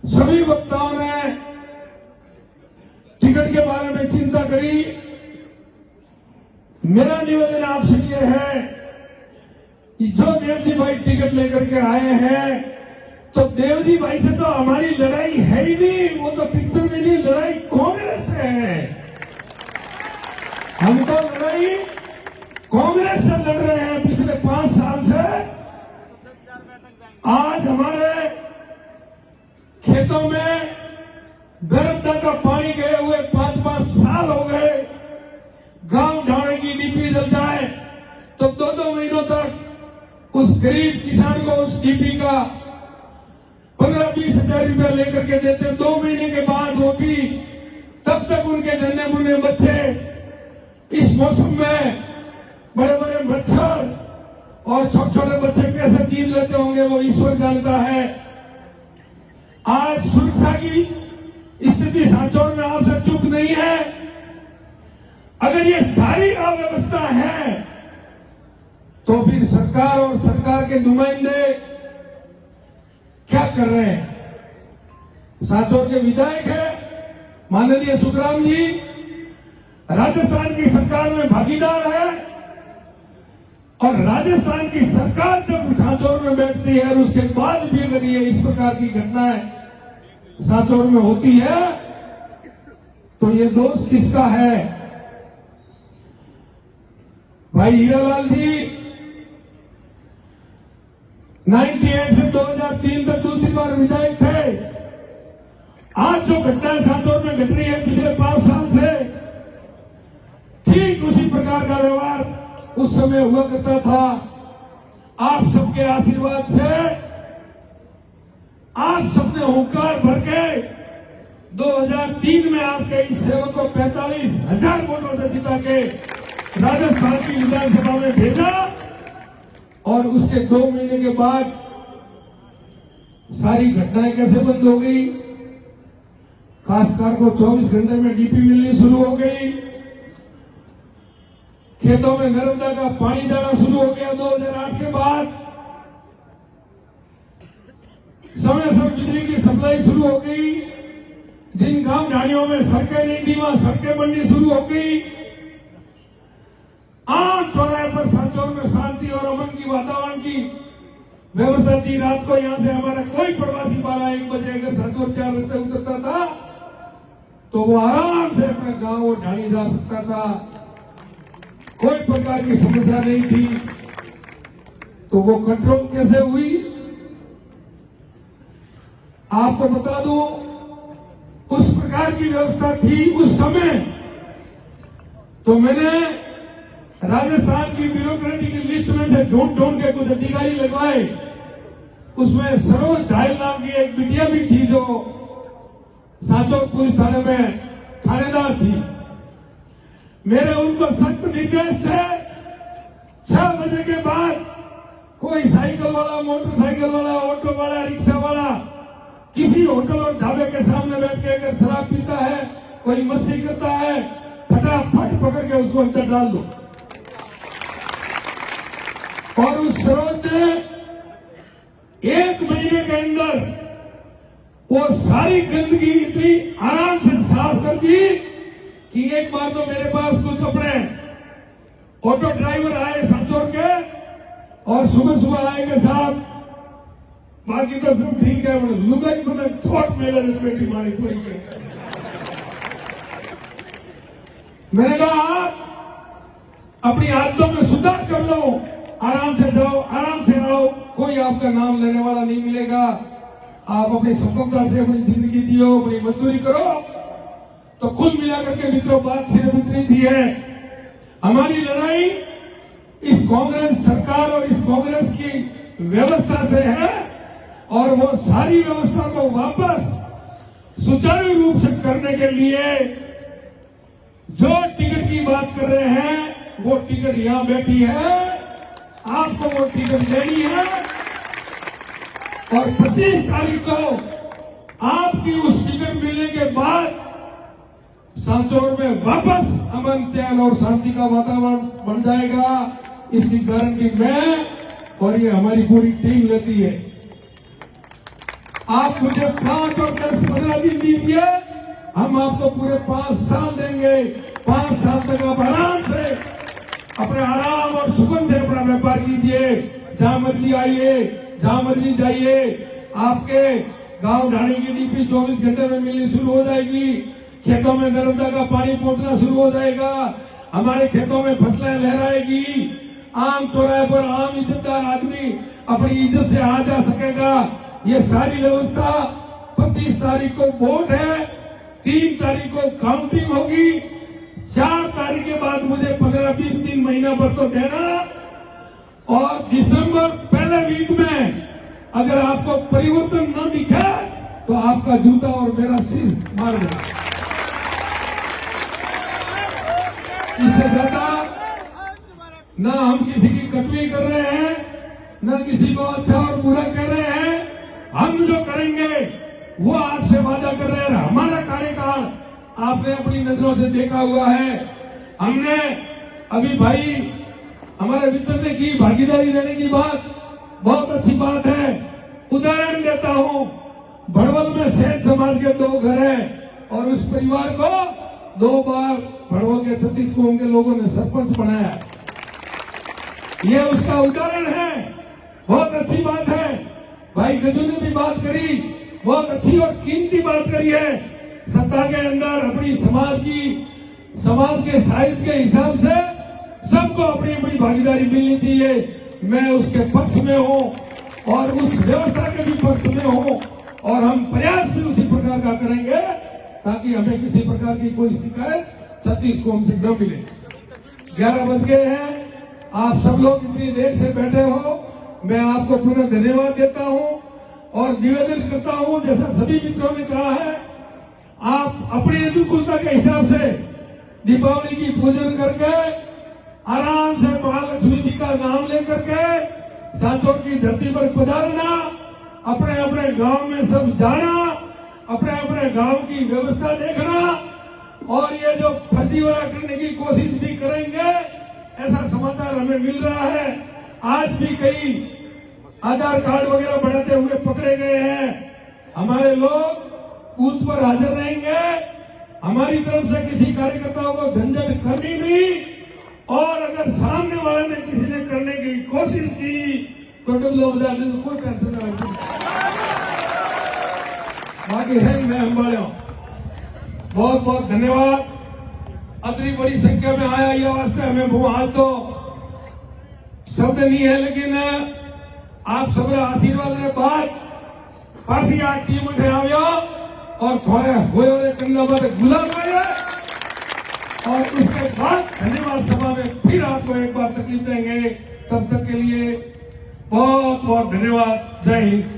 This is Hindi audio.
सभी वक्ताओं ने टिकट के बारे में चिंता करी। मेरा निवेदन आपसे यह है कि जो देवजी भाई टिकट लेकर के आए हैं, तो देवजी भाई से तो हमारी लड़ाई है ही नहीं, वो तो पिक्चर में नहीं, लड़ाई कांग्रेस से है। हम तो लड़ाई कांग्रेस से लड़ रहे हैं पिछले 5 साल से। आज हमारे खेतों में गर्दा का पानी गए हुए 5-5 साल हो गए। गांव ढाणे की डीपी जल जाए तो 2-2 महीनों तक उस गरीब किसान को उस डीपी का 15-20 हजार रुपया लेकर के देते। 2 महीने के बाद वो भी तब तक उनके नन्हे मुन्ने बच्चे इस मौसम में बड़े बड़े मच्छर और छोटे छोटे बच्चे कैसे जीत लेते होंगे वो ईश्वर जानता है। आज सुरक्षा की स्थिति सांचौर में आपसे चूक नहीं है। अगर ये सारी अव्यवस्था है तो फिर सरकार और सरकार के नुमाइंदे क्या कर रहे हैं? सांचौर के विधायक है माननीय सुखराम जी, राजस्थान की सरकार में भागीदार है, और राजस्थान की सरकार जब सांचौर में बैठती है और उसके बाद भी अगर ये इस प्रकार की घटनाएं सांचौर में होती है तो ये दोष किसका है? भाई हीरालाल जी 98 से 2003 तक दूसरी बार विधायक थे। आज जो घटनाएं सांचौर में घट रही है पिछले 5 साल से, ठीक उसी प्रकार का व्यवहार उस समय हुआ करता था। आप सबके आशीर्वाद से आप सबने हुंकार भर के 2003 में आपके इस सेवक को 45,000 वोटों से जिता के राजस्थान की विधानसभा में भेजा, और उसके 2 महीने के बाद सारी घटनाएं कैसे बंद हो गई? काश्तकार को 24 घंटे में डीपी मिलनी शुरू हो गई, खेतों में नर्मदा का पानी जाना शुरू हो गया 2008 के बाद, समय समय बिजली की सप्लाई शुरू हो गई, जिन गांव ढाणियों में सड़कें नहीं थी वहां सड़कें बननी शुरू हो गई। आम चौराहे पर सांचौर में शांति और अमन की वातावरण की व्यवस्था थी। रात को यहां से हमारा कोई प्रवासी बाला 1 बजे अगर सांचौर 4 रास्ते उतरता था तो वो आराम से अपने गांव और ढाणी जा सकता था, कोई प्रकार की समस्या नहीं थी। तो वो कंट्रोल कैसे हुई? आपको बता दूं, उस प्रकार की व्यवस्था थी उस समय। तो मैंने राजस्थान की ब्यूरोक्रेटिक लिस्ट में से ढूंढ के कुछ अधिकारी लगवाए। उसमें सरोज धायल नाम की एक बिटिया भी थी जो सांचौर पुलिस थाने में थानेदार थी। मेरे उनको सख्त निर्देश थे 6 बजे के बाद कोई साइकिल वाला, मोटरसाइकिल वाला, ऑटो वाला, रिक्शा वाला किसी होटल और ढाबे के सामने बैठ के अगर शराब पीता है, कोई मस्ती करता है, फटाफट पकड़ के उसको अंदर डाल दो। और उस सरोज ने 1 महीने के अंदर वो सारी गंदगी इतनी आराम से साफ कर दी कि एक बार तो मेरे पास कुछ अपने ऑटो ड्राइवर आए सांचौर के, और सुबह सुबह आए के साथ, बाकी तो सब ठीक है, लुगाई मतलब थोट मेले बेटी मारी थोड़ी के। मैंने कहा आप अपनी आदतों में सुधार कर लो, आराम से जाओ, आराम से आओ, कोई आपका नाम लेने वाला नहीं मिलेगा। आप अपनी स्वतंत्रता से अपनी जिंदगी जियो, अपनी मजदूरी करो। तो कुल मिलाकर के मित्रों बात सिर्फ इतनी सी है, हमारी लड़ाई इस कांग्रेस सरकार और इस कांग्रेस की व्यवस्था से है, और वो सारी व्यवस्था को वापस सुचारू रूप से करने के लिए जो टिकट की बात कर रहे हैं वो टिकट यहां बैठी है, आपको वो टिकट लेनी है, और 25 तारीख को आपकी उस टिकट मिलने के बाद सांचौर में वापस अमन, चैन और शांति का वातावरण बन जाएगा। इसकी गारंटी मैं और ये हमारी पूरी टीम लेती है। आप मुझे 5 और 10, 15 दिन दीजिए, हम आपको पूरे 5 साल देंगे। 5 साल तक आप आराम से अपने आराम और सुकून से अपना व्यापार कीजिए, जहां मर्जी आइए, जहां मर्जी जाइए। आपके गांव ढाणी की डीपी 24 घंटे में मिलनी शुरू हो जाएगी। खेतों में नर्मदा का पानी पहुंचना शुरू हो जाएगा। हमारे खेतों में फसलें लहराएगी। आम चौराहे पर आम इज्जतदार आदमी अपनी इज्जत से आ जा सकेगा। ये सारी व्यवस्था 25 तारीख को वोट है, 3 तारीख को काउंटिंग होगी, 4 तारीख के बाद मुझे 15-20 दिन, महीना भर तो देना, और दिसंबर पहले वीक में अगर आपको परिवर्तन न दिखे तो आपका जूता और मेरा सिर मार देना। इससे ज्यादा न हम किसी की कटवी कर रहे हैं, न किसी को अच्छा और बुरा कर रहे हैं। हम जो करेंगे वो आपसे वादा कर रहे हैं। हमारा कार्यकाल आपने अपनी नजरों से देखा हुआ है। हमने अभी भाई हमारे मित्र ने की भागीदारी देने की बात, बहुत अच्छी बात है। उदाहरण देता हूं, भड़वल में सेठ समाज के 2 घर हैं और उस परिवार को 2 बार भड़वल के 36 गांव के लोगों ने सरपंच बनाया। ये उसका उदाहरण है, बहुत अच्छी बात है। भाई गजू ने भी बात करी, बहुत अच्छी और कीमती बात करी है। सत्ता के अंदर अपनी समाज के साइज के हिसाब से सबको अपनी अपनी भागीदारी मिलनी चाहिए। मैं उसके पक्ष में हूं और उस व्यवस्था के भी पक्ष में हूं, और हम प्रयास भी उसी प्रकार का करेंगे ताकि हमें किसी प्रकार की कोई शिकायत 36 को हमसे न मिले। 11 बज गए हैं, आप सब लोग इतनी देर से बैठे हो, मैं आपको पुनः धन्यवाद देता हूं और निवेदन करता हूं, जैसा सभी मित्रों ने कहा है, आप अपनी अनुकूलता के हिसाब से दीपावली की पूजन करके आराम से महालक्ष्मी जी का नाम लेकर के सांचौर की धरती पर पधारना, अपने अपने गांव में सब जाना, अपने अपने गांव की व्यवस्था देखना, और ये जो फर्जीवाड़ा करने की कोशिश भी करेंगे, ऐसा समाचार हमें मिल रहा है। आज भी कई आधार कार्ड वगैरह बनाते हुए पकड़े गए हैं। हमारे लोग बूथ पर हाजिर रहेंगे। हमारी तरफ से किसी कार्यकर्ताओं को झंझट करनी नहीं, और अगर सामने वाले ने किसी ने करने की कोशिश की तो डल्लो बजा दे, तो कोई टेंशन नहीं। बाकी है मैं हमारे बहुत बहुत धन्यवाद। अतरी बड़ी संख्या में आया ये वास्ते हमें बहुत तो शब्द नहीं है, लेकिन आप सब आशीर्वाद के बाद पासी आ टीम उठे आयो और थोड़े हुए कंधा पर गुलाम आए, और उसके बाद धन्यवाद सभा में फिर आपको एक बार तकलीफ देंगे। तब तक के लिए बहुत बहुत धन्यवाद। जय हिंद।